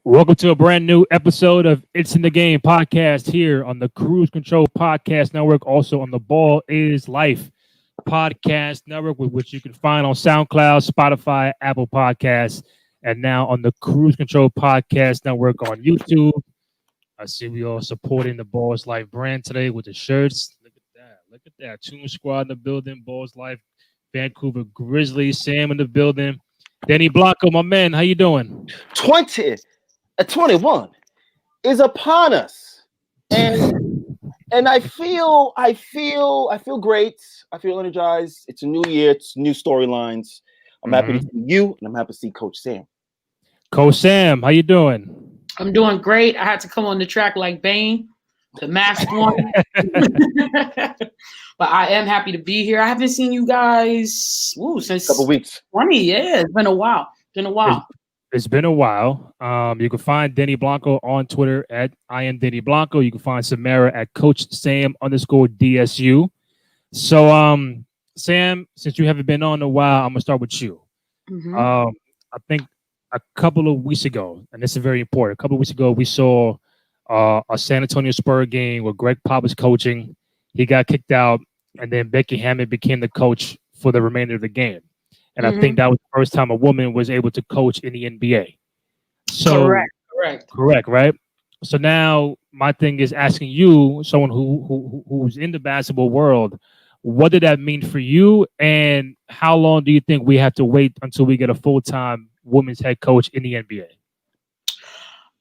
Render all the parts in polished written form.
Welcome to a brand new episode of It's in the Game podcast here on the Cruise Control Podcast Network, also on the Ball is Life podcast network, which you can find on SoundCloud, Spotify, Apple Podcasts, and now on the Cruise Control Podcast Network on YouTube. I see we all supporting the Balls Life brand today with the shirts. Look at that. Look at that. Toon Squad in the building, Balls Life, Vancouver Grizzlies, Sam in the building. Danny Blanco, my man, how you doing? 2021 is upon us, and I feel great. I feel energized. It's a new year. It's new storylines. I'm happy to see you, and I'm happy to see Coach Sam. Coach Sam, how you doing? I'm doing great. I had to come on the track like Bane, the masked one. But I am happy to be here. I haven't seen you guys since a couple weeks. 20. Yeah, it's been a while. It's been a while. You can find Denny Blanco on Twitter at I am Denny Blanco. You can find Samara at Coach Sam _DSU. So, Sam, since you haven't been on in a while, I'm gonna start with you. I think a couple of weeks ago, and this is very important. A couple of weeks ago, we saw a San Antonio Spurs game where Greg Pop was coaching. He got kicked out, and then Becky Hammond became the coach for the remainder of the game. And I think that was the first time a woman was able to coach in the NBA. So correct, right? So now my thing is asking you, someone who's in the basketball world, what did that mean for you, and how long do you think we have to wait until we get a full-time women's head coach in the NBA?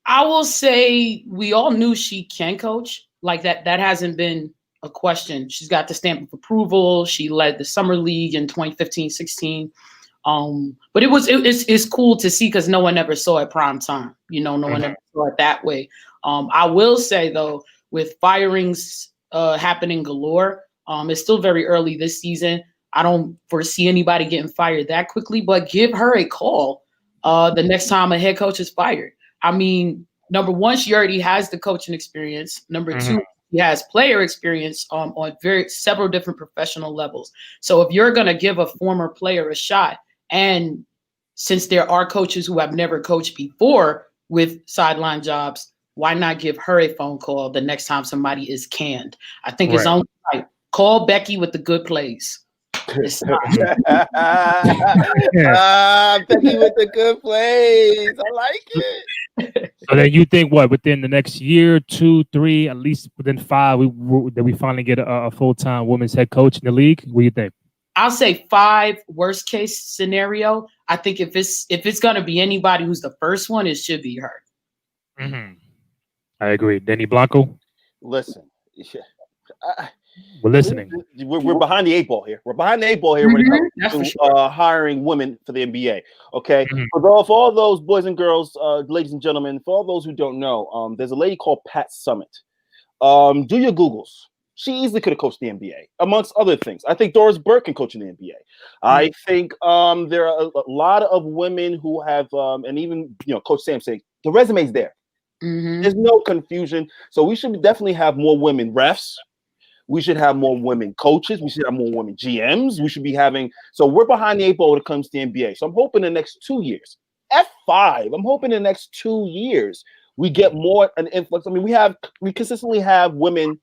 I will say we all knew she can coach. Like that hasn't been a question. She's got the stamp of approval. She led the summer league in 2015-16. But it's cool to see because no one ever saw it prime time. No one ever saw it that way. I will say though, with firings happening galore, it's still very early this season. I don't foresee anybody getting fired that quickly, but give her a call the next time a head coach is fired. I mean, number one, she already has the coaching experience. Number two, he has player experience on several different professional levels. So if you're going to give a former player a shot, and since there are coaches who have never coached before with sideline jobs, why not give her a phone call the next time somebody is canned? I think it's only right. Call Becky with the good plays. Becky with the good plays. I like it. So then you think within the next year, 2, 3, at least within 5, that we finally get a full-time women's head coach in the league? What do you think? I'll say 5 worst case scenario. I think if it's gonna be anybody who's the first one, it should be her. I agree. Denny Blanco. Listen, we're listening. We're behind the 8 ball here. We're behind the 8 ball here when it comes to hiring women for the NBA. Okay, for all those boys and girls, ladies and gentlemen, for all those who don't know, there's a lady called Pat Summitt. Do your Googles. She easily could have coached the NBA, amongst other things. I think Doris Burke can coach in the NBA. I think there are a lot of women who have, and even Coach Sam saying the resume's there. There's no confusion. So we should definitely have more women refs. We should have more women coaches. We should have more women GMs. We should be having. So we're behind the 8 ball when it comes to the NBA. So I'm hoping the next 2 years, F5. I'm hoping the next 2 years we get more an influx. I mean, we consistently have women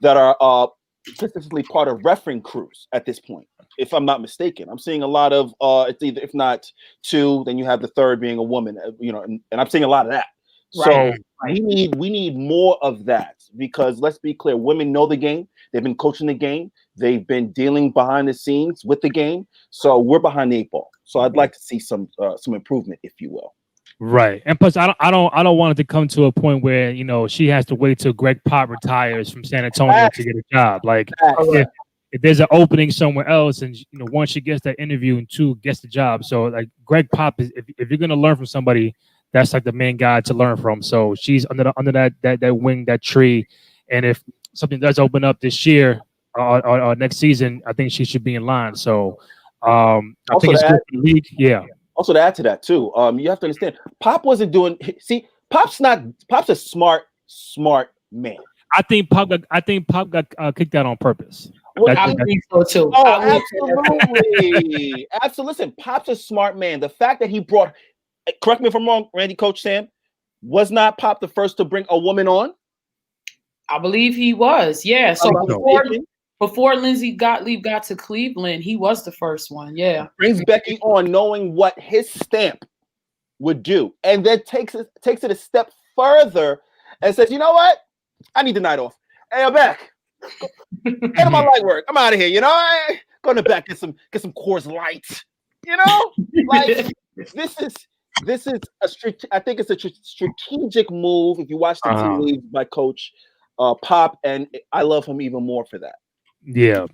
that are consistently part of refereeing crews at this point, if I'm not mistaken. I'm seeing a lot of it's either, if not 2, then you have the third being a woman, and I'm seeing a lot of that. So we need more of that, because let's be clear, women know the game. They've been coaching the game. They've been dealing behind the scenes with the game. So we're behind the 8 ball. So I'd like to see some improvement, if you will. Right, and plus, I don't want it to come to a point where she has to wait till Greg Pop retires from San Antonio to get a job. Like if there's an opening somewhere else, and once she gets that interview, and 2 gets the job. So like Greg Pop is, if you're gonna learn from somebody, that's like the main guy to learn from. So she's under that wing, that tree, and if something does open up this year or next season, I think she should be in line. So I think it's good for the league. Yeah. Also, to add to that too, you have to understand, Pop wasn't doing. See, Pop's a smart man. I think Pop got kicked out on purpose. Well, I think so too. Oh, absolutely, absolutely. Listen, Pop's a smart man. The fact that he brought correct me if I'm wrong, Randy, Coach Sam, was not Pop the first to bring a woman on? I believe he was. Yeah. So before Lindsey Gottlieb got to Cleveland, he was the first one. Yeah. Brings Becky on knowing what his stamp would do, and then takes it a step further and says, you know what? I need the night off. Hey, I'm back. Get my light work. I'm out of here. You know, I go to the back, get some Coors Light. You know, like this is I think it's a strategic move. If you watch the team leads by Coach Pop, and I love him even more for that. Yeah.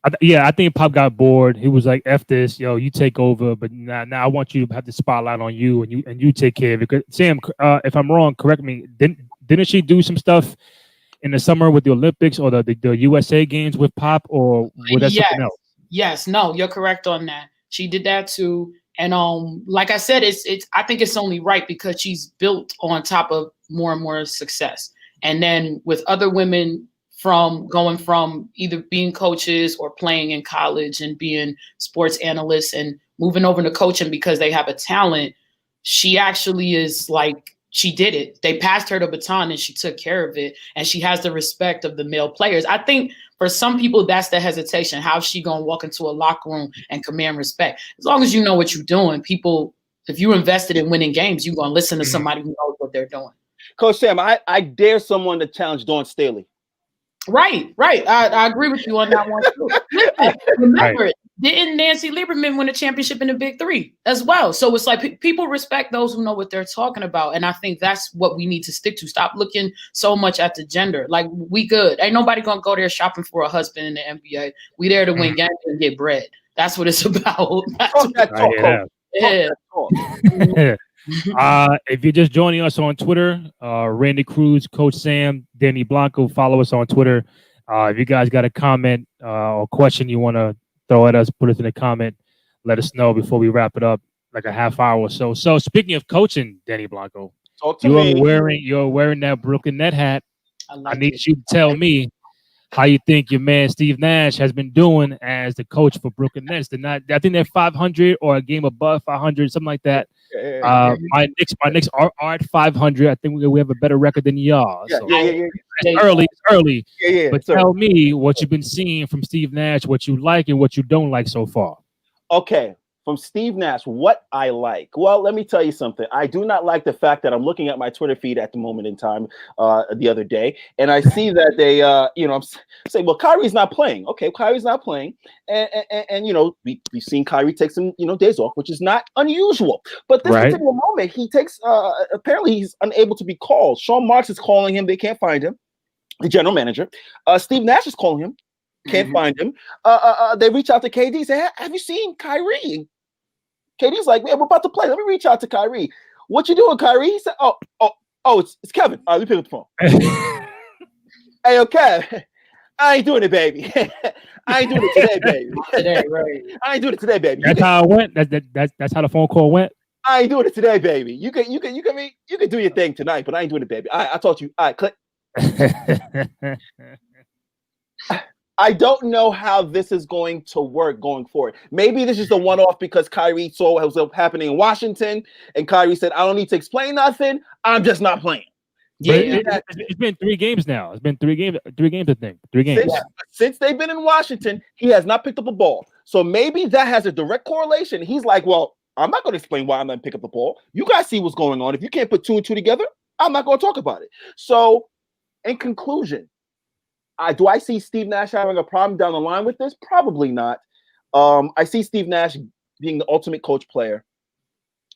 I think Pop got bored. He was like, "F this, yo, you take over." But now I want you to have the spotlight on you, and you take care of it. Because Sam, if I'm wrong, correct me. Didn't she do some stuff in the summer with the Olympics or the USA games with Pop, or was that something else? Yes, no, you're correct on that. She did that too, and like I said, it's I think it's only right because she's built on top of more and more success, and then with other women. Going from either being coaches or playing in college and being sports analysts and moving over to coaching because they have a talent, she actually is like, she did it. They passed her the baton and she took care of it. And she has the respect of the male players. I think for some people, that's the hesitation. How's she going to walk into a locker room and command respect? As long as you know what you're doing, people, if you're invested in winning games, you're going to listen to somebody who knows what they're doing. Coach Sam, I dare someone to challenge Dawn Staley. Right. I agree with you on that one too. Listen, remember, didn't Nancy Lieberman win a championship in the Big Three as well? So it's like people respect those who know what they're talking about, and I think that's what we need to stick to. Stop looking so much at the gender. Like, we good. Ain't nobody gonna go there shopping for a husband in the NBA. We there to win games and get bread. That's what it's about. If you're just joining us on Twitter, Randy Cruz, Coach Sam, Danny Blanco, follow us on Twitter. If you guys got a comment or question you want to throw at us, put it in the comment. Let us know before we wrap it up, like a half hour or so. So speaking of coaching, Danny Blanco, you're wearing that Brooklyn Net hat. I need you to tell me how you think your man Steve Nash has been doing as the coach for Brooklyn Nets. I think they're 500 or a game above 500, something like that. My Knicks are at 500. I think we have a better record than y'all. It's early. But tell me what you've been seeing from Steve Nash, what you like and what you don't like so far. Okay, from Steve Nash, what I like. Well, let me tell you something. I do not like the fact that I'm looking at my Twitter feed at the moment in time the other day, and I see that they, I'm saying, well, Kyrie's not playing. Okay, Kyrie's not playing, and we've seen Kyrie take some, days off, which is not unusual. But this particular moment, he takes, apparently he's unable to be called. Sean Marks is calling him. They can't find him. The general manager. Steve Nash is calling him. Can't find him. They reach out to KD, say, have you seen Kyrie? KD's like, man, we're about to play. Let me reach out to Kyrie. What you doing, Kyrie? He said, it's Kevin. All right, let me pick up the phone. Hey, okay. I ain't doing it, baby. I ain't doing it today, baby. I ain't doing it today, baby. That's how it went. That's how the phone call went. I ain't doing it today, baby. You can do your thing tonight, but I ain't doing it, baby. I talk to you. All right, click. I don't know how this is going to work going forward. Maybe this is the one-off because Kyrie saw what was happening in Washington, and Kyrie said, I don't need to explain nothing. I'm just not playing. Yeah, it's been 3 games now. It's been 3 games, I think. 3 games. Since they've been in Washington, he has not picked up a ball. So maybe that has a direct correlation. He's like, well, I'm not going to explain why I'm not pick up the ball. You guys see what's going on. If you can't put 2 and 2 together, I'm not going to talk about it. So in conclusion, do I see Steve Nash having a problem down the line with this? Probably not. I see Steve Nash being the ultimate coach player.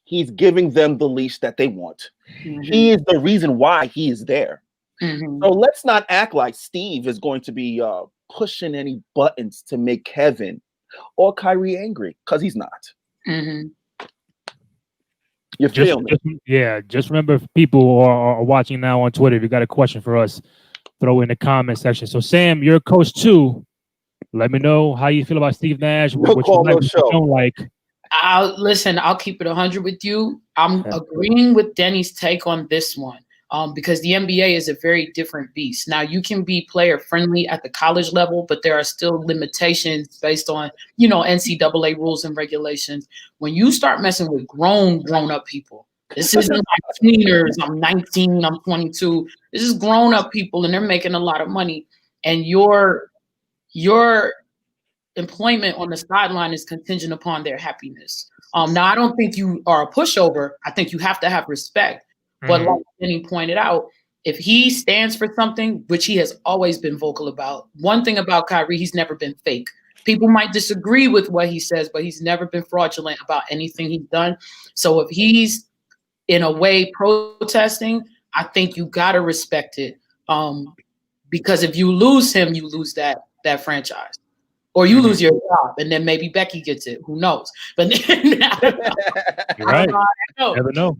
He's giving them the leash that they want. Mm-hmm. He is the reason why he is there. Mm-hmm. So let's not act like Steve is going to be pushing any buttons to make Kevin or Kyrie angry, because he's not. Mm-hmm. You feel me? Just remember, if people are watching now on Twitter, if you got a question for us, throw in the comment section. So, Sam, you're a coach too. Let me know how you feel about Steve Nash. What you like, what you don't like. I'll keep it 100 with you. I'm agreeing with Denny's take on this one. because the NBA is a very different beast. Now, you can be player friendly at the college level, but there are still limitations based on, NCAA rules and regulations. When you start messing with grown up people, this isn't like tweeners. I'm 19, I'm 22. This is grown up people, and they're making a lot of money. And your employment on the sideline is contingent upon their happiness. Now, I don't think you are a pushover. I think you have to have respect. But like Denny pointed out, if he stands for something, which he has always been vocal about, one thing about Kyrie, he's never been fake. People might disagree with what he says, but he's never been fraudulent about anything he's done. So if he's in a way protesting, I think you got to respect it. Because if you lose him, you lose that franchise. Or you lose your job, and then maybe Becky gets it. Who knows? But then, You're right. Never know.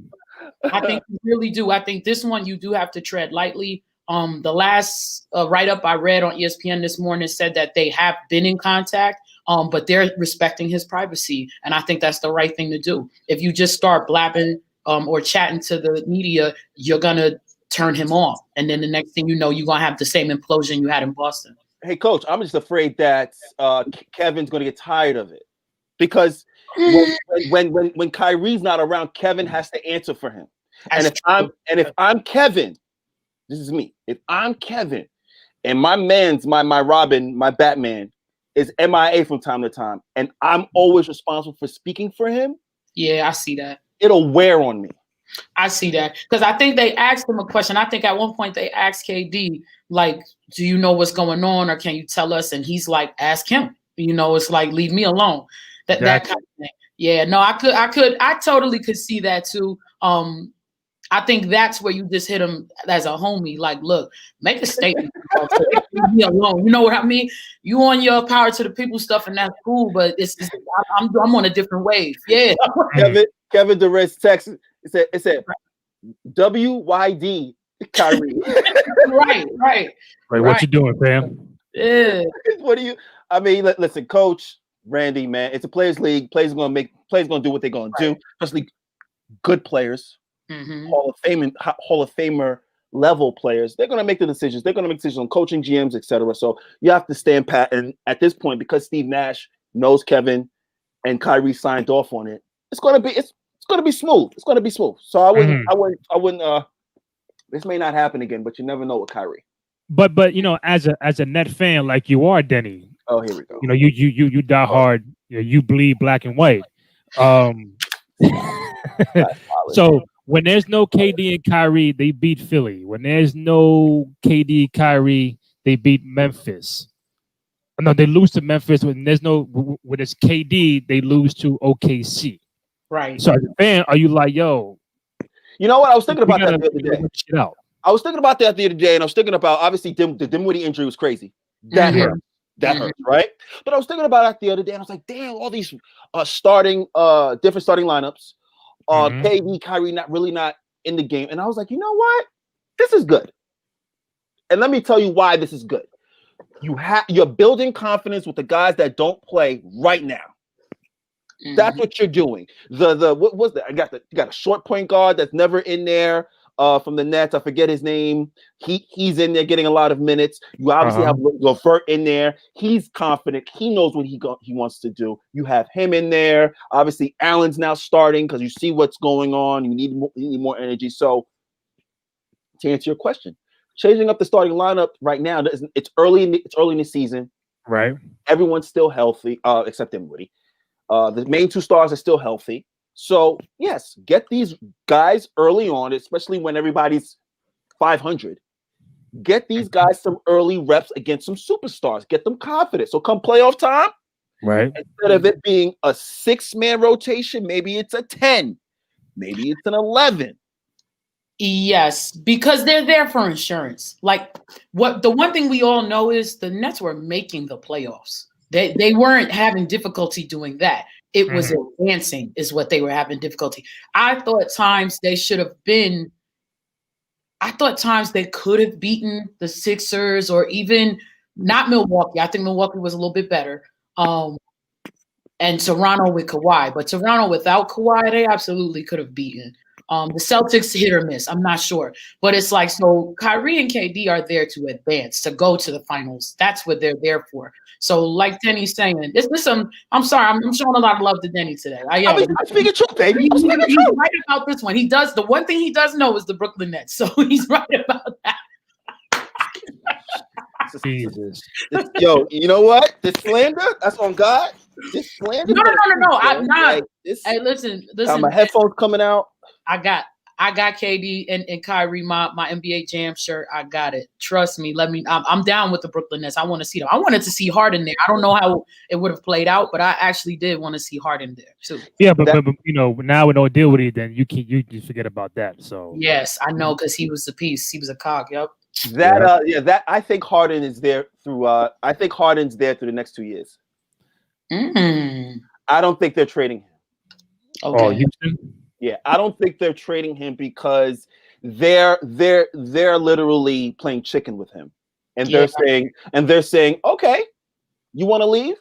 I think you really do. I think this one you do have to tread lightly. The last write-up I read on ESPN this morning said that they have been in contact, but they're respecting his privacy, and I think that's the right thing to do. If you just start blabbing or chatting to the media, you're gonna turn him off, and then the next thing you know, you're gonna have the same implosion you had in Boston. Hey, Coach, I'm just afraid that Kevin's going to get tired of it because when Kyrie's not around, Kevin has to answer for him. And if I'm Kevin, this is me. If I'm Kevin, and my Robin, my Batman is MIA from time to time, and I'm always responsible for speaking for him. Yeah, I see that. It'll wear on me. I see that because I think they asked him a question. I think at one point they asked KD, like, do you know what's going on, or can you tell us? And he's like, ask him. It's like, leave me alone. That kind of thing. Yeah, no, I totally could see that too. I think that's where you just hit him as a homie. Like, look, make a statement. Leave me alone. You know what I mean? You on your power to the people stuff, and that's cool. But I'm on a different wave. Yeah. Kevin Durant's text. It said WYD Kyrie. Right. What you doing, fam? Yeah. What do you? I mean, listen, Coach Randy, man. It's a players' league. Players are gonna do what they're gonna do. Especially good players, Hall of Famer level players. They're gonna make the decisions. They're gonna make decisions on coaching, GMs, etc. So you have to stand pat. And at this point, because Steve Nash knows Kevin and Kyrie signed off on it, it's gonna be smooth. It's gonna be smooth. So I wouldn't. This may not happen again, but you never know with Kyrie. But as a Net fan like you are, Denny. Oh, here we go. You die hard. You bleed black and white. So when there's no KD and Kyrie, they beat Philly. When there's no KD, Kyrie, they beat Memphis. No, they lose to Memphis. When it's KD, they lose to OKC. Right. So as a fan, are you like, yo? You know what? I was thinking about that the other day. I was thinking about that the other day, and I was thinking about, obviously, the Dinwiddie injury was crazy. That hurt. That hurts, right? But I was thinking about that the other day, and I was like, damn, all these different starting lineups. KD, Kyrie not in the game. And I was like, you know what? This is good. And let me tell you why this is good. You're building confidence with the guys that don't play right now. That's what you're doing. What was that? You got a short point guard that's never in there from the Nets. I forget his name. He's in there getting a lot of minutes. You obviously have LeVert in there. He's confident. He knows what he wants to do. You have him in there. Obviously, Allen's now starting because you see what's going on. You need more energy. So to answer your question, changing up the starting lineup right now, it's early in the season. Right. Everyone's still healthy, except Dinwiddie. The main two stars are still healthy. So, yes, get these guys early on, especially when everybody's 500. Get these guys some early reps against some superstars. Get them confident. So come playoff time, right? Instead of it being a 6-man rotation, maybe it's a 10. Maybe it's an 11. Yes, because they're there for insurance. Like the one thing we all know is the Nets were making the playoffs. They weren't having difficulty doing that. It was advancing is what they were having difficulty. I thought times they could have beaten the Sixers or even not Milwaukee. I think Milwaukee was a little bit better. And Toronto with Kawhi. But Toronto without Kawhi, they absolutely could have beaten. The Celtics hit or miss. I'm not sure. But it's like, so Kyrie and KD are there to advance, to go to the finals. That's what they're there for. So like Denny's saying, I'm sorry, I'm showing a lot of love to Denny today. I'm speaking truth, baby. He's right about this one. The one thing he does know is the Brooklyn Nets. So he's right about that. Jesus. Yo, you know what? This slander, that's on God. This slander. No. I'm not. Hey, listen. My headphones coming out. I got KD and Kyrie, my NBA Jam shirt. I got it. Trust me. I'm down with the Brooklyn Nets. I want to see them. I wanted to see Harden there. I don't know how it would have played out, but I actually did want to see Harden there too. Yeah, but now with no deal with it, then you forget about that. So yes, I know, because he was the piece. He was a cog. Yep. That I think Harden is there through. I think Harden's there through the next 2 years. I don't think they're trading him. Okay. Oh, Houston. Yeah, I don't think they're trading him because they're literally playing chicken with him, and they're saying, okay, you want to leave?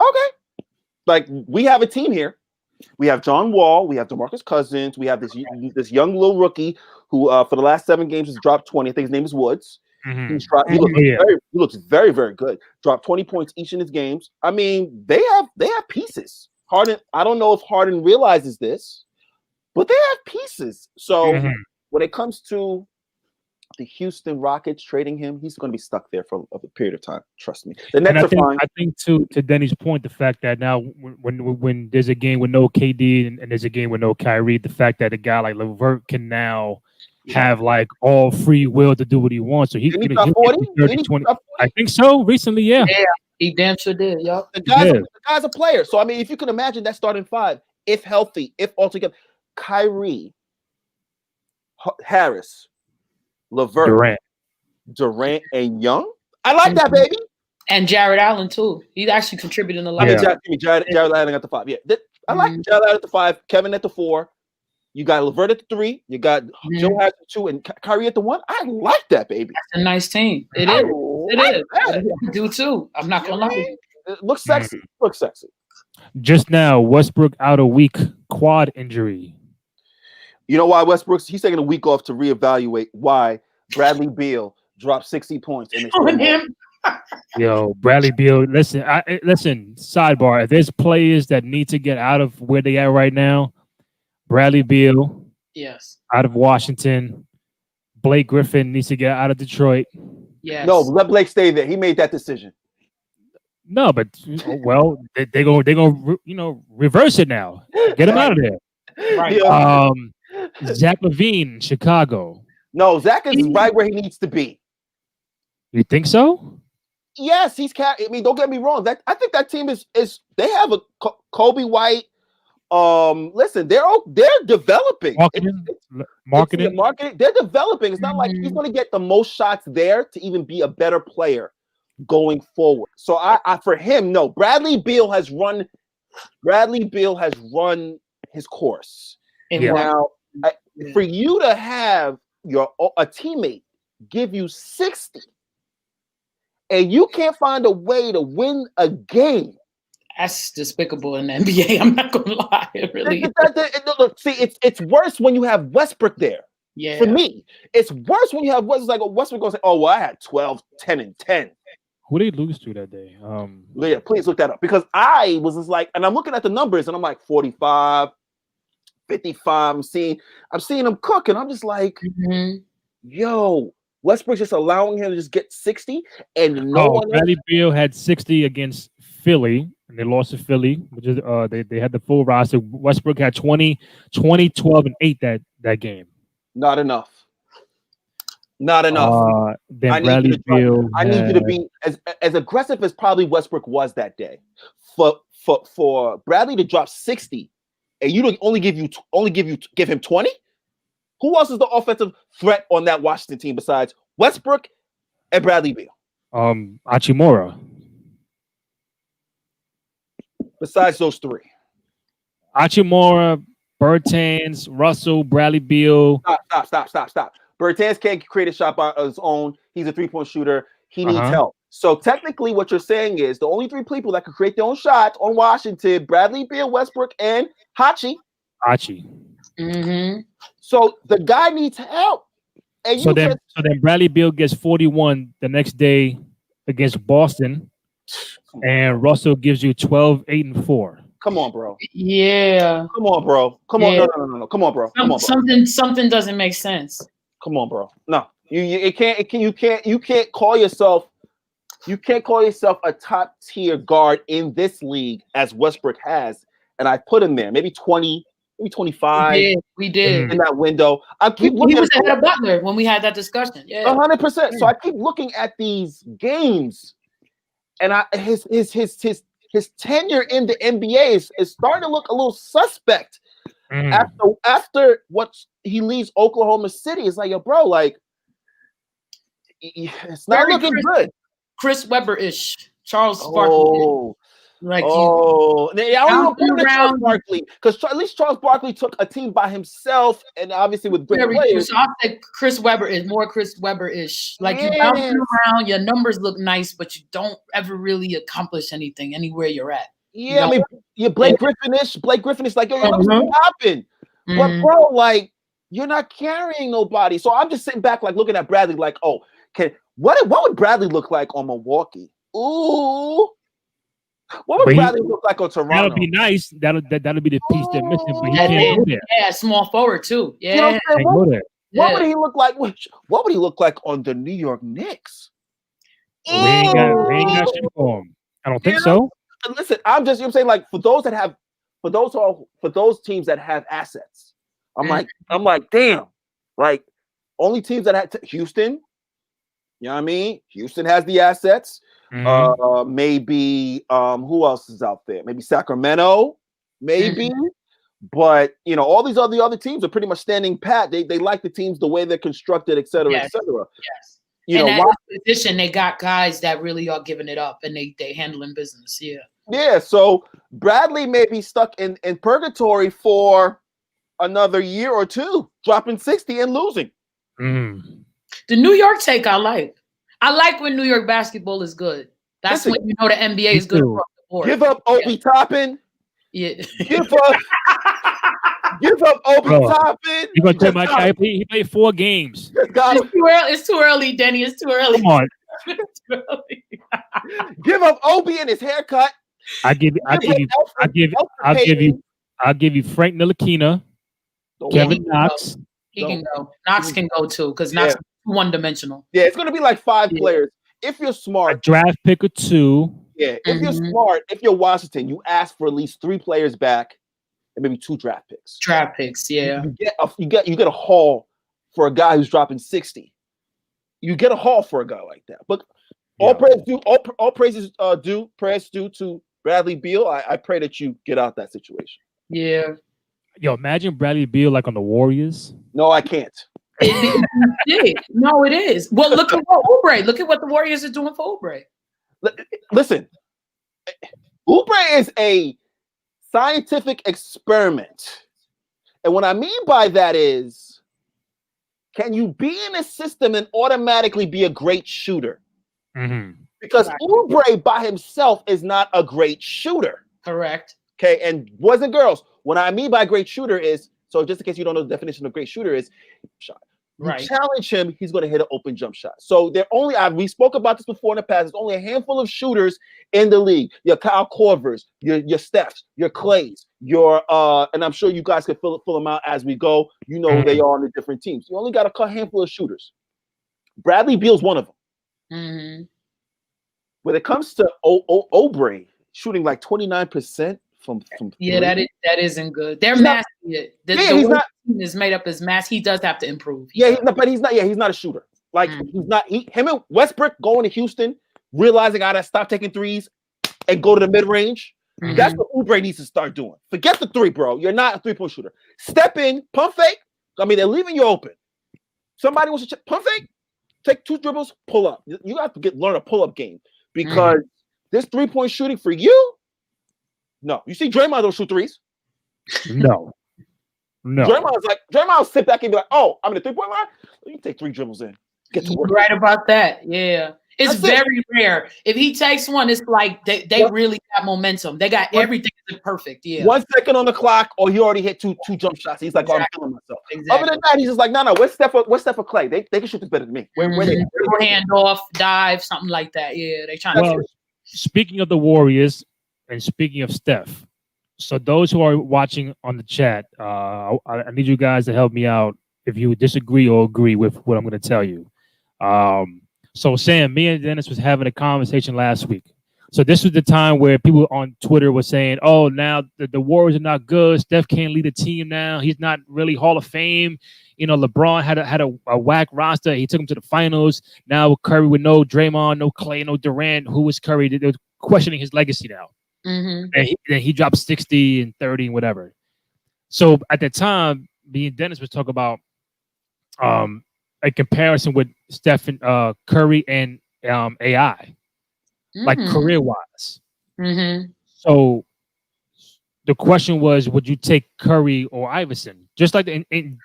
Okay, like we have a team here. We have John Wall, we have DeMarcus Cousins, we have this young little rookie who for the last 7 games has dropped 20. I think his name is Woods. Mm-hmm. He looks very, very good. Dropped 20 points each in his games. I mean, they have pieces. Harden, I don't know if Harden realizes this, but they have pieces. So when it comes to the Houston Rockets trading him, he's going to be stuck there for a period of time. Trust me. The Nets are fine. I think to Denny's point, the fact that now when there's a game with no KD and there's a game with no Kyrie, the fact that a guy like LeVert can now have like all free will to do what he wants. So he 30, 20. I think so. Recently, yeah. He damn sure did. Yep. The guy's a player. So I mean, if you can imagine that starting 5, if healthy, if altogether, Kyrie, Harris, LeVert, Durant, and Young. I like that, baby. And Jared Allen too. He's actually contributing a lot. Jared Allen at the 5. Yeah, I like Jared Allen at the 5. Kevin at the 4. You got LeVert at the 3. You got Joe Harris at 2, and Kyrie at the 1. I like that, baby. That's a nice team. It is. I do too. I'm not gonna lie. It looks sexy. Just now, Westbrook out a week, quad injury. You know why Westbrook's? He's taking a week off to reevaluate why Bradley Beal dropped 60 points. On him. Yo, Bradley Beal. Listen. Sidebar. If there's players that need to get out of where they are right now, Bradley Beal. Yes. Out of Washington. Blake Griffin needs to get out of Detroit. Yes. No, let Blake stay there. He made that decision. No, but well, they're gonna reverse it now. Get him out of there. Right. Zach LaVine, Chicago. No, Zach is right where he needs to be. You think so? Yes, he's. I mean, don't get me wrong. I think that team is. They have a Kobe White. Listen, they're developing. Marketing. They're developing. It's not like he's going to get the most shots there to even be a better player going forward. So I for him, no. Bradley Beal has run his course. And now, for you to have a teammate give you 60, and you can't find a way to win a game. That's despicable in the NBA. I'm not gonna lie, it really. Look, see, it's worse when you have Westbrook there. Yeah. For me, it's worse when you have Westbrook. Like Westbrook goes, "Oh, well, I had 12, 10, and 10." Who did they lose to that day? Yeah, please look that up, because I was just like, and I'm looking at the numbers, and I'm like 45, 55. I'm seeing him cook, and I'm just like, yo, Westbrook's just allowing him to just get 60, and Bradley Beal had 60 against Philly, and they lost to Philly, which is they had the full roster. Westbrook had 20, 12, and 8 that game. Not enough. Then Bradley Beal. I need you to be as aggressive as probably Westbrook was that day. For Bradley to drop 60, and you don't give him 20. Who else is the offensive threat on that Washington team besides Westbrook and Bradley Beal? Hachimura. Besides those 3. Hachimura, Bertans, Russell, Bradley Beal. Stop. Bertans can't create a shot by his own. He's a 3-point shooter. He needs help. So technically what you're saying is the only 3 people that can create their own shots on Washington, Bradley Beal, Westbrook, and Hachi. Mm-hmm. So the guy needs help. And so then Bradley Beal gets 41 the next day against Boston, and Russell gives you 12, 8, and 4. Come on, bro. Yeah. Come on, bro. Come on. No. Come on, bro. Come on, bro. Something doesn't make sense. Come on, bro. No, you can't call yourself. You can't call yourself a top tier guard in this league as Westbrook has, and I put him there. Maybe 20, maybe 25. We did in that window. I keep looking. He was ahead of Butler when we had that discussion. Yeah, 100%. So I keep looking at these games, and his tenure in the NBA is starting to look a little suspect. After what he leaves Oklahoma City, it's like, yo, bro, like it's not looking good. Chris Webber-ish, Charles Barkley. I don't even put Charles Barkley because at least Charles Barkley took a team by himself, and obviously with great players. So I think Chris Webber is more Chris Webber-ish. Like you bounce around, your numbers look nice, but you don't ever really accomplish anything anywhere you're at. Yeah, I mean, you're Blake Griffin-ish. Blake Griffin-ish, like, yo, what's happening? But bro, like, you're not carrying nobody. So I'm just sitting back, like, looking at Bradley, like, what would Bradley look like on Milwaukee? Ooh. What would Bradley look like on Toronto? That'll be nice. That'll be the piece they're missing, but he can't go there. Yeah, small forward too. Yeah. You know what I'm saying? What would he look like? What would he look like on the New York Knicks? We ain't got shit for him. I don't think so. Listen, I'm saying, like, for those teams that have assets, I'm like, damn, like, only teams that had Houston. You know what I mean? Houston has the assets. Maybe who else is out there? Maybe Sacramento, maybe. But you know, all these other teams are pretty much standing pat. They like the teams the way they're constructed, et cetera, et cetera. Yes. You and know, that position, they got guys that really are giving it up and they handling business. Yeah. Yeah. So Bradley may be stuck in purgatory for another year or two, dropping 60 and losing. The New York take I like. I like when New York basketball is good. That's when you know the NBA is good across the board. Give up Obi Toppin. Yeah. Give up Obi Toppin. You gonna tell my guy he played 4 games? It's too early, Denny. It's too early. Come on. Give up Obi and his haircut. I'll give you Frank Ntilikina, Kevin Knox. He can go. Knox can go too, because Knox is one-dimensional. Yeah, it's gonna be like 5 players. If you're smart, a draft pick or 2. Yeah, if you're smart, if you're Washington, you ask for at least 3 players back and maybe 2 draft picks. Draft picks, yeah. You get a haul for a guy who's dropping 60. You get a haul for a guy like that. But all praises due to Bradley Beal. I pray that you get out that situation. Yeah. Yo, imagine Bradley Beal like on the Warriors. No, I can't. No, it is. Well, look at what Oubre. Look at what the Warriors are doing for Oubre. Listen, Oubre is a scientific experiment. And what I mean by that is, can you be in a system and automatically be a great shooter? Because Oubre by himself is not a great shooter. Correct. Okay, and boys and girls, what I mean by great shooter is, so just in case you don't know the definition of great shooter is, shot. You challenge him, he's going to hit an open jump shot. So we spoke about this before in the past. There's only a handful of shooters in the league. Your Kyle Korvers, your Stephs, your Clays, and I'm sure you guys can fill them out as we go. You know who they are on the different teams. You only got a handful of shooters. Bradley Beal's one of them. When it comes to Oubre shooting like 29% from that isn't good. They're masked. The team is made up as mass. He does have to improve. He's not a shooter. Like him and Westbrook going to Houston, realizing I gotta stop taking threes and go to the mid range. That's what Oubre needs to start doing. Forget the 3, bro. You're not a 3-point shooter. Step in, pump fake. I mean, they're leaving you open. Somebody wants to pump fake, take 2 dribbles, pull up. You have to learn a pull up game because this 3-point shooting for you. No, you see Draymond don't shoot 3s. No. Draymond's sit back and be like, oh, I'm in the 3-point line. You take 3 dribbles in. Get to work. Right about that. Yeah. It's very rare. If he takes one, it's like they really got momentum. They got everything perfect. Yeah. 1 second on the clock, or he already hit two jump shots. He's like, "Oh, I'm killing myself." Exactly. Other than that, he's just like, "No, what's Steph or Clay? They can shoot this better than me." Where they hand off, dive, something like that. Yeah, they trying to. Speaking of the Warriors, and speaking of Steph, so those who are watching on the chat, I need you guys to help me out if you disagree or agree with what I'm going to tell you. So Sam, me and Dennis was having a conversation last week. So this was the time where people on Twitter were saying, "Oh, now the Warriors are not good. Steph can't lead a team now. He's not really Hall of Fame. You know, LeBron had a whack roster. He took him to the finals. Now with Curry, with no Draymond, no Clay, no Durant, who was Curry? They're questioning his legacy now. And he dropped 60 and 30 and whatever. So at the time, me and Dennis was talking about a comparison with Stephen Curry and AI, like career-wise. So the question was, would you take Curry or Iverson? Just like in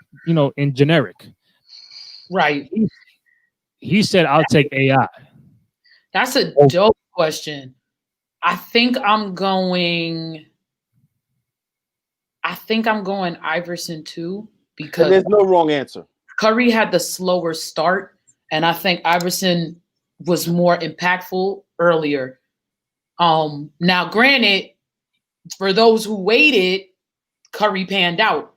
generic. Right. He said, "I'll take AI." That's a dope question. I think I'm going Iverson too, because and there's no wrong answer. Curry had the slower start, and I think Iverson was more impactful earlier. Now, granted, for those who waited, Curry panned out,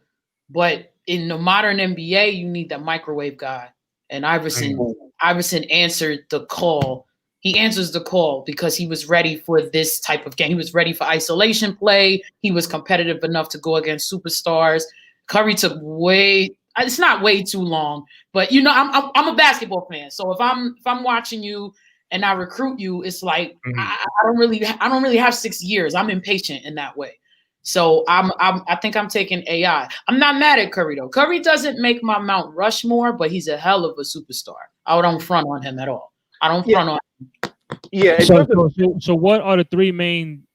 but in the modern NBA, you need that microwave guy, and Iverson answered the call. He answers the call because he was ready for this type of game. He was ready for isolation play. He was competitive enough to go against superstars. Curry took it's not way too long, but I'm a basketball fan. So if I'm watching you and I recruit you, it's like I don't really have 6 years. I'm impatient in that way. So I think I'm taking AI. I'm not mad at Curry though. Curry doesn't make my Mount Rushmore, but he's a hell of a superstar. I don't front on him at all. I don't front on him. Yeah. So what are the three main,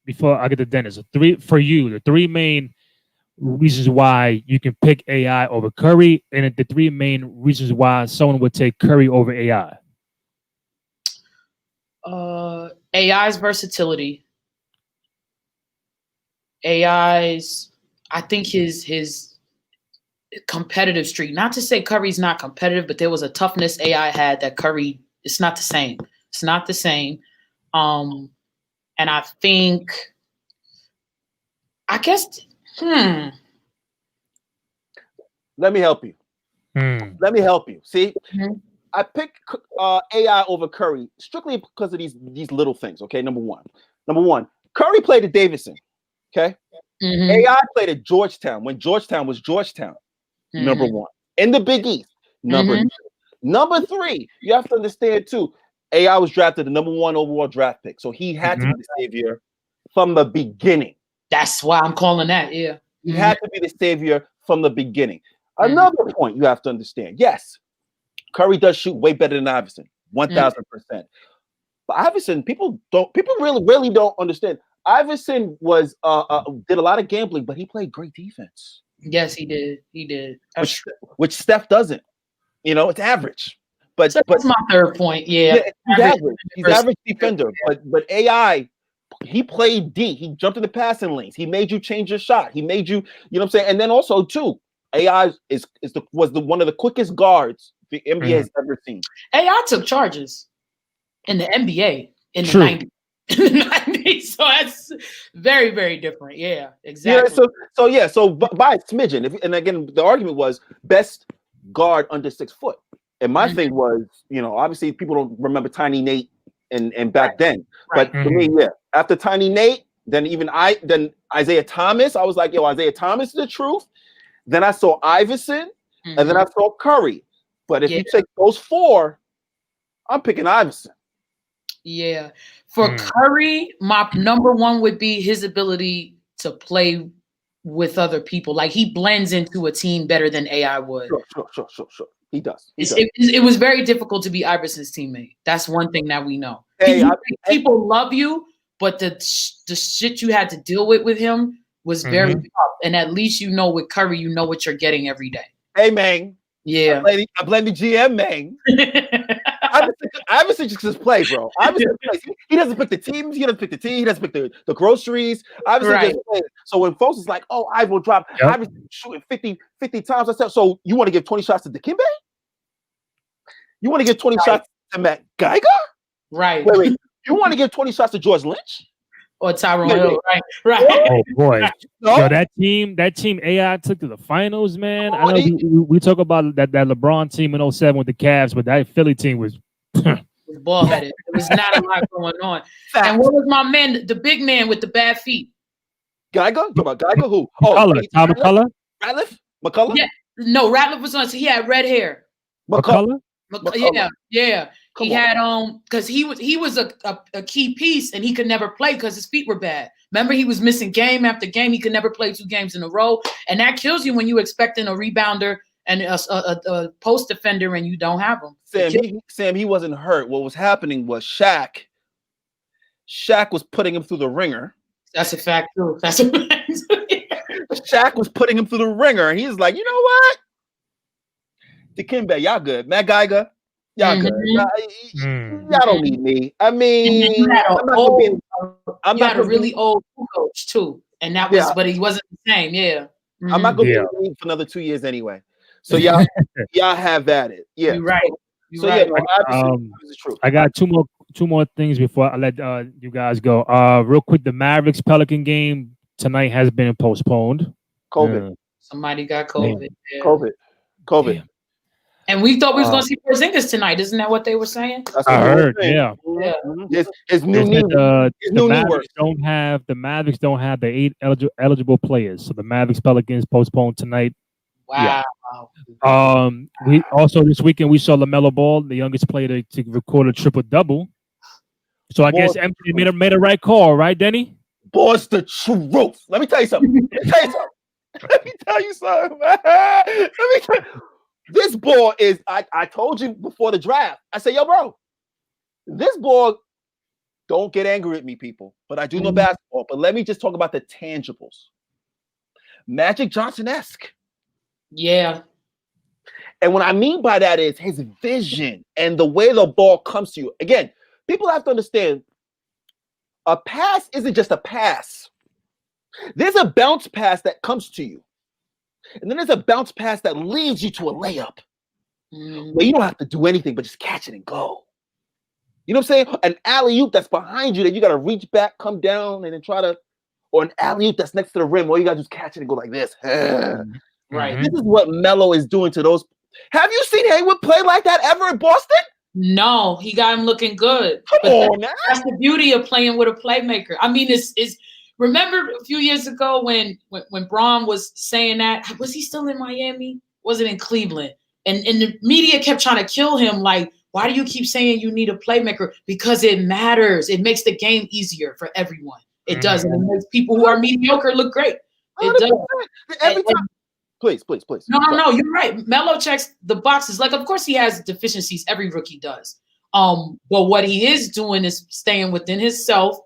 before I get to Dennis, the three main reasons why you can pick AI over Curry, and the three main reasons why someone would take Curry over AI? AI's versatility. I think his competitive streak. Not to say Curry's not competitive, but there was a toughness AI had that Curry. It's not the same. It's not the same. And I think, I guess. Let me help you. Let me help you. See, I picked AI over Curry strictly because of these little things. Okay, number one, Curry played at Davidson. Okay, AI played at Georgetown when Georgetown was Georgetown. Number one in the Big East. Number two. Number three, you have to understand too. AI was drafted the number 1 overall draft pick, so he had to be the savior from the beginning. That's why I'm calling that. Yeah, he had to be the savior from the beginning. Another point you have to understand: yes, Curry does shoot way better than Iverson, 1,000%. But Iverson, people really don't understand. Iverson was did a lot of gambling, but he played great defense. Yes, he did. He did. Which Steph doesn't. It's average. But that's my third point. Yeah, he's average. He's average defender. But AI, he played D. He jumped in the passing lanes. He made you change your shot. He made you, what I'm saying. And then also too, AI was one of the quickest guards the NBA has ever seen. AI took charges in the NBA in the 90s. In the 90s. So that's very, very different. Yeah, exactly. Yeah, so by a smidgen. And again, the argument was best guard under 6 foot. And my thing was, obviously people don't remember Tiny Nate and back then. But for me, after Tiny Nate, then Isaiah Thomas, I was like, Isaiah Thomas is the truth. Then I saw Iverson, and then I saw Curry. But if you take those 4, I'm picking Iverson. Yeah. For Curry, my number 1 would be his ability to play with other people. Like he blends into a team better than AI would. Sure. He does. It was very difficult to be Iverson's teammate. That's one thing that we know. People love you, but the shit you had to deal with him was very tough. And at least with Curry, you know what you're getting every day. Hey, man. Yeah. I blame the GM, man. Iverson just play, bro. Iverson plays. He doesn't pick the teams. He doesn't pick the team. He doesn't pick the groceries. Iverson just plays. So when folks is like, "Oh, Iverson will drop," Iverson shooting 50 times. I said, so you want to give 20 shots to Dikembe? You want to give 20 shots to Matt Geiger? Right. Wait. You want to give 20 shots to George Lynch? Or Tyrone Hill, right. Oh boy, yo, that team AI took to the finals, man. I know we talk about that LeBron team in 07 with the Cavs, but that Philly team was ball headed. There was not a lot going on. And what was my man, the big man with the bad feet? Geiger? You about Geiger? Who? Tom McCullough? McCullough? Yeah, no, Ratliff was on. So he had red hair. McCullough? Yeah. He had because he was a key piece and he could never play because his feet were bad. Remember, he was missing game after game. He could never play 2 games in a row, and that kills you when you expecting a rebounder and a post defender and you don't have him. Sam, he wasn't hurt. What was happening was Shaq was putting him through the ringer. That's a fact too. That's a fact. Shaq was putting him through the ringer, and he's like, you know what? Dikembe, y'all good. Matt Geiger, y'all good. Y'all don't need me. I mean, you had a really old coach too, and that was, but he wasn't the same. Yeah, I'm not gonna be in the league for another 2 years anyway. So y'all have at it. Yeah, you're right. It's true. I got two more things before I let you guys go. Real quick, the Mavericks Pelican game tonight has been postponed. COVID. Somebody got COVID. Yeah. COVID. Damn. And we thought we was going to see Porzingis tonight. Isn't that what they were saying? I heard. Yeah. His new knee. The Mavericks don't have the 8 eligible players, so the Mavericks Pelicans postponed tonight. Wow. Yeah. We also this weekend we saw LaMelo Ball, the youngest player to record a triple-double. So I guess Anthony made a right call, right, Denny? Boy's the truth. Let me tell you something. This boy is, I told you before the draft, I said, yo, bro, this boy, don't get angry at me, people, but I do know basketball. But let me just talk about the tangibles. Magic Johnson-esque. Yeah. And what I mean by that is his vision and the way the ball comes to you. Again, people have to understand, a pass isn't just a pass. There's a bounce pass that comes to you. And then there's a bounce pass that leads you to a layup where you don't have to do anything but just catch it and go. You know what I'm saying? An alley-oop that's behind you that you got to reach back, come down, and then or an alley-oop that's next to the rim. All you got to do is catch it and go like this. Right. This is what Melo is doing to those. Have you seen Hayward play like that ever in Boston? No, he got him looking good. Come on, man. That's the beauty of playing with a playmaker. I mean, it's remember a few years ago when Braun was saying that, was he still in Miami? Was it in Cleveland? And the media kept trying to kill him. Like, why do you keep saying you need a playmaker? Because it matters. It makes the game easier for everyone. It does. And it makes people who are mediocre look great. It does. Every time. Please. No, you're right. Melo checks the boxes. Like, of course he has deficiencies. Every rookie does. But what he is doing is staying within himself,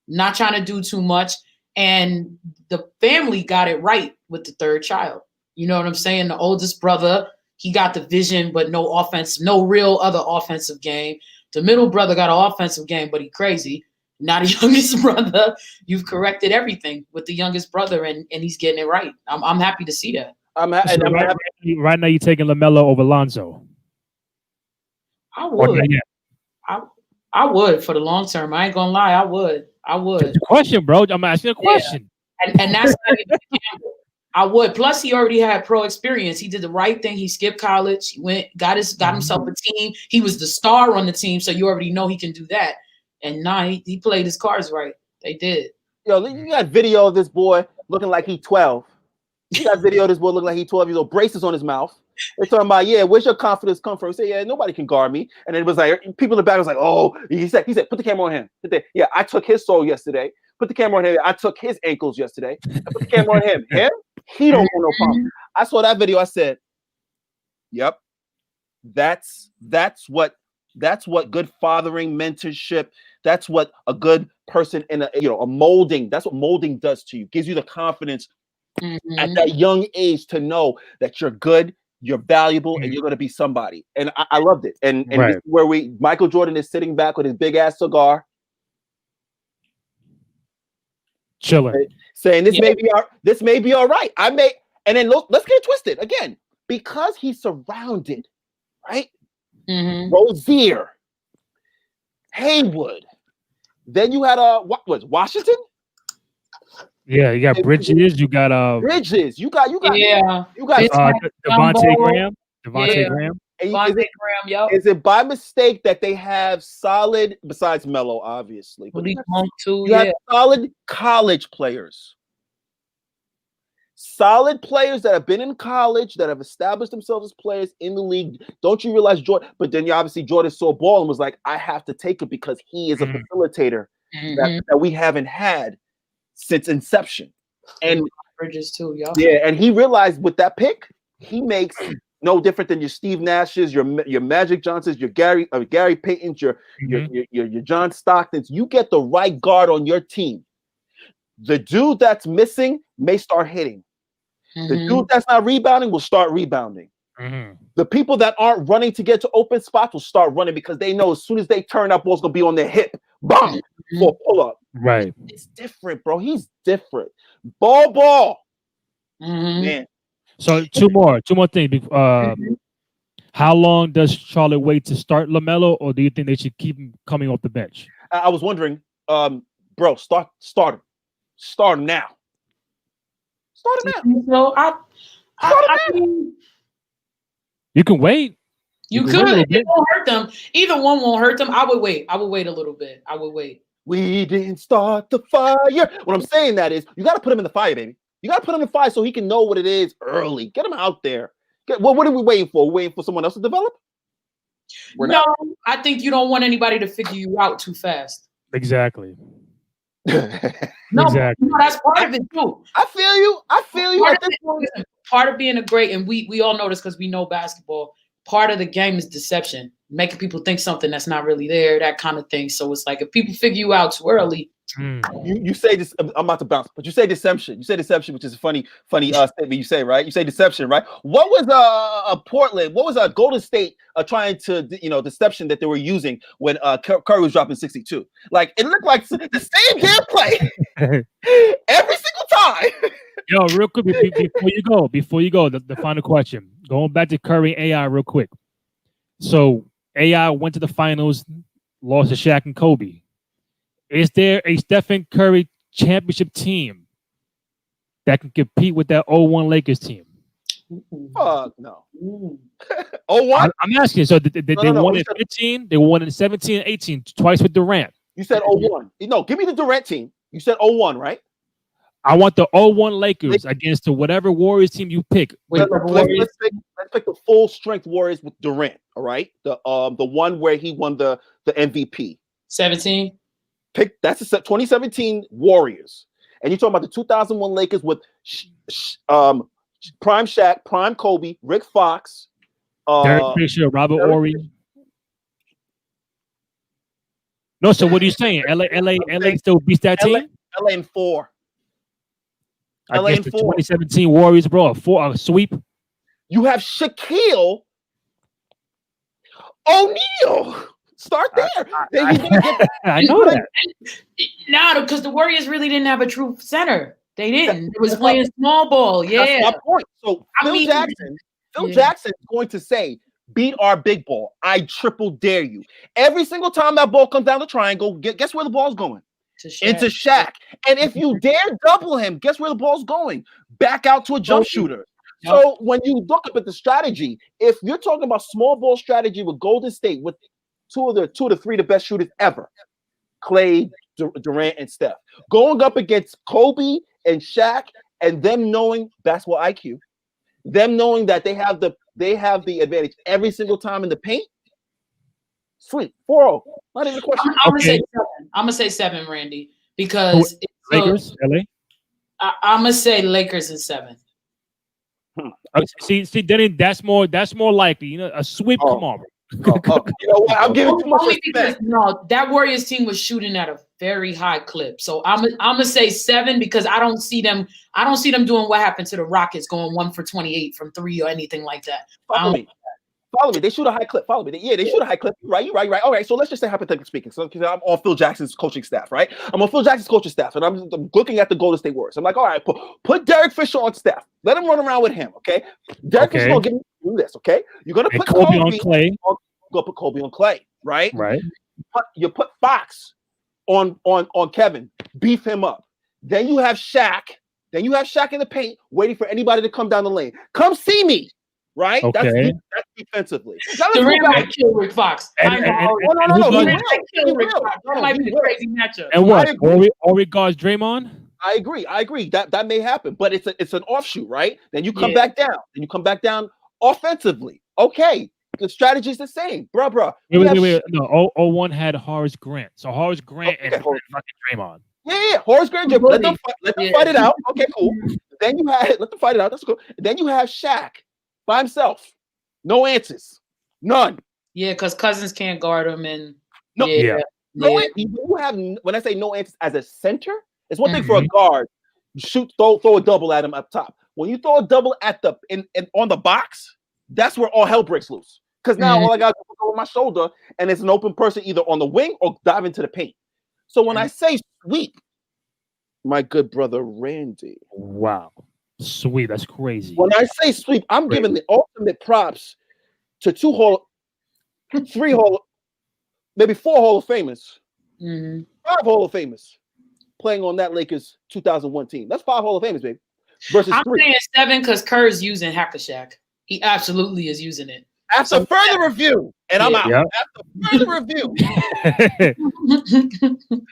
not trying to do too much. And the family got it right with the third child. You know what I'm saying? The oldest brother, he got the vision, but no offense, no real other offensive game. The middle brother got an offensive game, but he crazy. Now the youngest brother, you've corrected everything with the youngest brother, and he's getting it right. I'm happy to see that. Right now you're taking LaMelo over Lonzo. I would. I would for the long term. I ain't gonna lie. I would. It's a question, bro. I'm asking a question. Yeah. And that's not even I would. Plus, he already had pro experience. He did the right thing. He skipped college. He went, got himself a team. He was the star on the team, so you already know he can do that. And he played his cards right. They did. Yo, you got video of this boy looking like he's 12. You got video of this boy looking like he's 12 years old, braces on his mouth. They're talking about, where's your confidence come from? He said, nobody can guard me. And it was like, people in the back was like, oh, he said, put the camera on him. Yeah, I took his soul yesterday. Put the camera on him. I took his ankles yesterday. I put the camera on him. Him? He don't want no problem. I saw that video. I said, yep, that's what good fathering, mentorship. That's what a good person in a molding. That's what molding does to you. Gives you the confidence at that young age to know that you're good, you're valuable, and you're going to be somebody. And I loved it. And this is where Michael Jordan is sitting back with his big ass cigar, chilling, saying this may be all right. And then look, let's get it twisted again, because he's surrounded, right? Rozier, Haywood. Then you had what was Washington? Yeah, you got Bridges. You got Bridges. You got Devontae Graham. Graham. Is it by mistake that they have solid, besides Melo, obviously, but you have solid college players? Solid players that have been in college, that have established themselves as players in the league. Don't you realize Jordan? But then obviously Jordan saw ball and was like, I have to take it because he is a facilitator that we haven't had since inception. And Bridges too, and he realized with that pick, he makes no different than your Steve Nash's, your Magic Johnsons, your Gary Paytons, your John Stocktons. You get the right guard on your team. The dude that's missing may start hitting. The dude that's not rebounding will start rebounding. The people that aren't running to get to open spots will start running because they know as soon as they turn, that ball's gonna be on their hip. Bang! For pull up. Right. It's different, bro. He's different. Ball. Man. So two more things. How long does Charlotte wait to start LaMelo, or do you think they should keep him coming off the bench? I was wondering, bro, start him. Start him now. Start him now. So you can wait. You could. It won't hurt them. Either one won't hurt them. I would wait. I would wait a little bit. We didn't start the fire. What I'm saying that is, you got to put him in the fire, baby. You got to put him in the fire so he can know what it is early. Get him out there. What are we waiting for? We're waiting for someone else to develop? I think you don't want anybody to figure you out too fast. Exactly. Exactly. That's part of it too. I feel you. Part of being a great, and we all know this because we know basketball. Part of the game is deception, making people think something that's not really there, that kind of thing. So it's like if people figure you out too early. You say this. I'm about to bounce, but you say deception. You say deception, which is a funny statement. You say, right? You say deception, right? What was Portland? What was Golden State trying to deception that they were using when Curry was dropping 62? Like it looked like the same gameplay every single time. Yo, real quick before you go, the final question. Going back to Curry and AI real quick. So AI went to the finals, lost to Shaq and Kobe. Is there a Stephen Curry championship team that can compete with that 0-1 Lakers team? Fuck no. 0-1? I'm asking. So they won in 15, they won in 17 and 18, twice with Durant. You said 0-1. No, give me the Durant team. You said 0-1, right? I want the 0-1 Lakers against whatever Warriors team you pick. Let's pick the full strength Warriors with Durant. All right, the one where he won the MVP. 17. That's the 2017 Warriors, and you're talking about the 2001 Lakers with Prime Shaq, Prime Kobe, Rick Fox, Derek Fisher, Robert Horry. No, so what are you saying? LA still beats that team? LA in 4. Against the 2017 Warriors, bro, a sweep. You have Shaquille O'Neal. Start there. I know that. No, because the Warriors really didn't have a true center. They didn't. It was playing small ball. Yeah. That's my point. So Phil Jackson is going to say, beat our big ball. I triple dare you. Every single time that ball comes down the triangle, guess where the ball's going? Into Shaq. And if you dare double him, guess where the ball's going? Back out to a jump shooter. Yep. So when you look up at the strategy, if you're talking about small ball strategy with Golden State, with two of the three the best shooters ever, Clay, Durant, and Steph, going up against Kobe and Shaq, and them knowing basketball IQ, them knowing that they have the advantage every single time in the paint. Sweet 4-0. Not even a question. I'm gonna say 7, Randy, because Lakers, LA. I'm gonna say Lakers in 7. See, Denny, that's more likely. A sweep. Come on. You know what? I'm giving too much respect. No, that Warriors team was shooting at a very high clip. So I'm gonna say 7 because I don't see them doing what happened to the Rockets, going 1 for 28 from 3 or anything like that. Follow me. They shoot a high clip. Follow me. They shoot a high clip. You're right. All right. So let's just say hypothetically speaking. So because I'm on Phil Jackson's coaching staff, right? I'm on Phil Jackson's coaching staff, and I'm looking at the Golden State Warriors. I'm like, all right, put Derek Fisher on staff. Let him run around with him, okay? Derek Fisher gonna give you this, okay? You're gonna put Kobe on Clay. Go put Kobe on Clay, right? Right. You put Fox on Kevin. Beef him up. Then you have Shaq. Then you have Shaq in the paint, waiting for anybody to come down the lane. Come see me. Right? Okay. That's defensively. Durant might kill Rick Fox. No. That might be a crazy matchup. And what? All regards Draymond? I agree. That may happen, but it's an offshoot, right? Then you come back down. Then you come back down offensively. Okay. The strategy is the same. Bruh. Wait. No, 01 had Horace Grant. So Horace Grant and fucking Draymond. Yeah. Horace Grant. Let them fight it out. Okay, cool. Then you let them fight it out. That's cool. Then you have Shaq by himself. No answers. None. Yeah, because Cousins can't guard him. And no, you have, when I say no answers as a center, it's one thing for a guard. Throw a double at him up top. When you throw a double at on the box, that's where all hell breaks loose. Because now all I got to go over my shoulder, and it's an open person either on the wing or dive into the paint. So when I say sweep, my good brother Randy. Wow. Sweet, that's crazy. When I say sweep, I'm giving the ultimate props to 3 maybe 4 Hall of Famers, 5 Hall of Famers playing on that Lakers 2001 team. That's 5 Hall of Famers, baby. Versus I'm 3. saying 7 because Kerr's using Hack-a-Shaq. He absolutely is using it. After further review, and I'm out. Yep. After further review,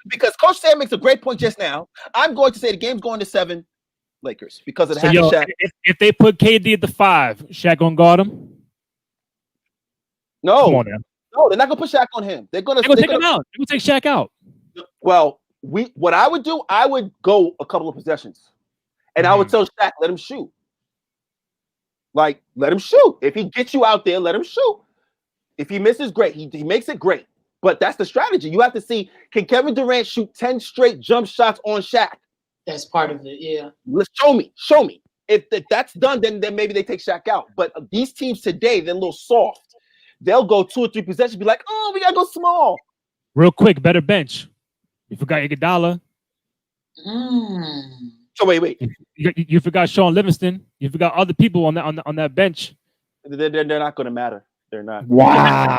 because Coach Sam makes a great point just now. I'm going to say the game's going to 7. Lakers because of the Shaq. If they put KD at the 5, Shaq gonna guard him? No, they're not gonna put Shaq on him. They're gonna take him out. They're gonna take Shaq out. Well, what I would do, I would go a couple of possessions, and I would tell Shaq, let him shoot. Like, let him shoot. If he gets you out there, let him shoot. If he misses, great. He makes it great. But that's the strategy. You have to see, can Kevin Durant shoot 10 straight jump shots on Shaq? That's part of it, yeah. Let's show me. If that's done, then maybe they take Shaq out. But these teams today, they're a little soft. They'll go 2 or 3 possessions, be like, oh, we gotta go small. Real quick, better bench. You forgot Iguodala. So wait. You forgot Sean Livingston. You forgot other people on that bench. They're not gonna matter. They're not. Wow.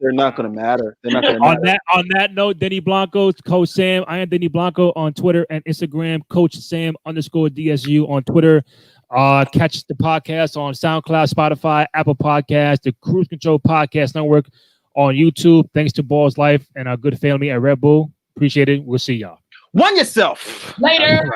They're not going to matter. They're not going to matter. On that note, Denny Blanco, Coach Sam. I am Denny Blanco on Twitter and Instagram. Coach Sam _DSU on Twitter. Catch the podcast on SoundCloud, Spotify, Apple Podcasts, the Cruise Control Podcast Network on YouTube. Thanks to Balls Life and our good family at Red Bull. Appreciate it. We'll see y'all. Won yourself. Later.